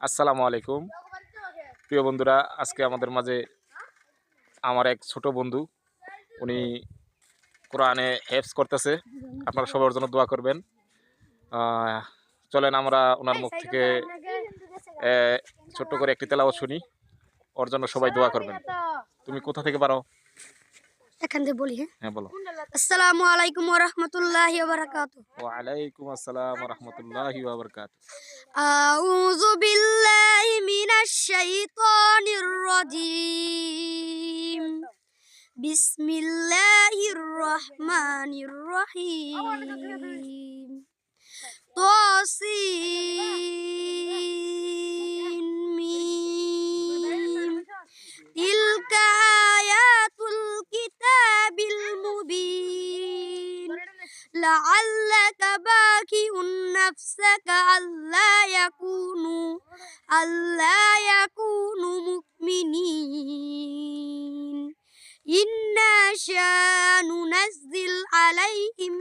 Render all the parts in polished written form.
আসসালামু আলাইকুম প্রিয় বন্ধুরা, আজকে আমাদের মাঝে আমার এক ছোট বন্ধু, উনি কোরআনে হেফজ করতেছে। আপনারা সবার জন্য দোয়া করবেন। চলেন আমরা ওনার মুখ থেকে ছোট্ট করে একটি তেলাওয়াত শুনি। ওর জন্য সবাই দোয়া করবেন। তুমি কোথা থেকে পারো? এখান থেকে বলি। হ্যাঁ বলো। আসসালামু আলাইকুম ওয়া রাহমাতুল্লাহি ওয়া বারাকাতুহু। ওয়া আলাইকুম আসসালাম ওয়া রাহমাতুল্লাহি ওয়া বারাকাতুহু। আউযু বিল্লাহি মিনাশ শাইতানির রাজীম। বিসমিল্লাহির রহমানির রহিম। তাসিন মিম। তিলকা আয়াতুল কিতাবিল মুবিন। লাআল্লাকা বাকিউন নাফসাকা আল্লা ইয়াকুনু মুমিনিন। ইন্না শানু নাযিল আলাইহিম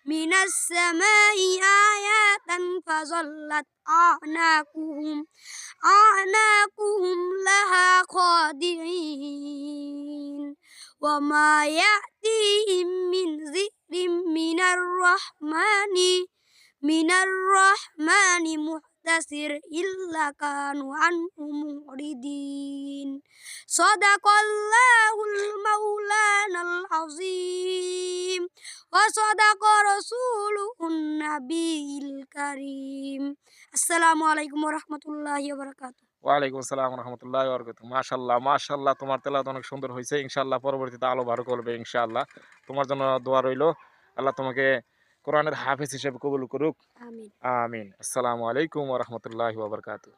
মিনাস সামাই আয়াতান ফাযাল্লাত আ'নাকুহুম লাহা খাদি'in ওয়া মা ইয়াতিহিম মিন যিকরিম মিনার রহমানি মুহতাসির ইল্লা কানু আনহু মুরিদিন। সাদাকাল্লাহুল মাওলানাল আযীম ওয়া সাদাকা রাসূলুহুন নাবিয়্যিল কারীম। আসসালামু আলাইকুম ওয়া রাহমাতুল্লাহি ওয়া বারাকাতুহু। ওয়ালাইকুম আসসালাম ওয়া রাহমাতুল্লাহি ওয়া বারাকাতুহু। মাশাআল্লাহ মাশাআল্লাহ, তোমার তেলাওয়াত অনেক সুন্দর হয়েছে। ইনশাআল্লাহ পরবর্তীতে আলো ভালো করবে ইনশাআল্লাহ। তোমার জন্য দোয়া রইল। আল্লাহ তোমাকে কোরআনের হাফেজ হিসেবে কবুল করুক। আমিন। আমিন। আসসালামু আলাইকুম ওয়া রাহমাতুল্লাহি ওয়া বারাকাতুহু।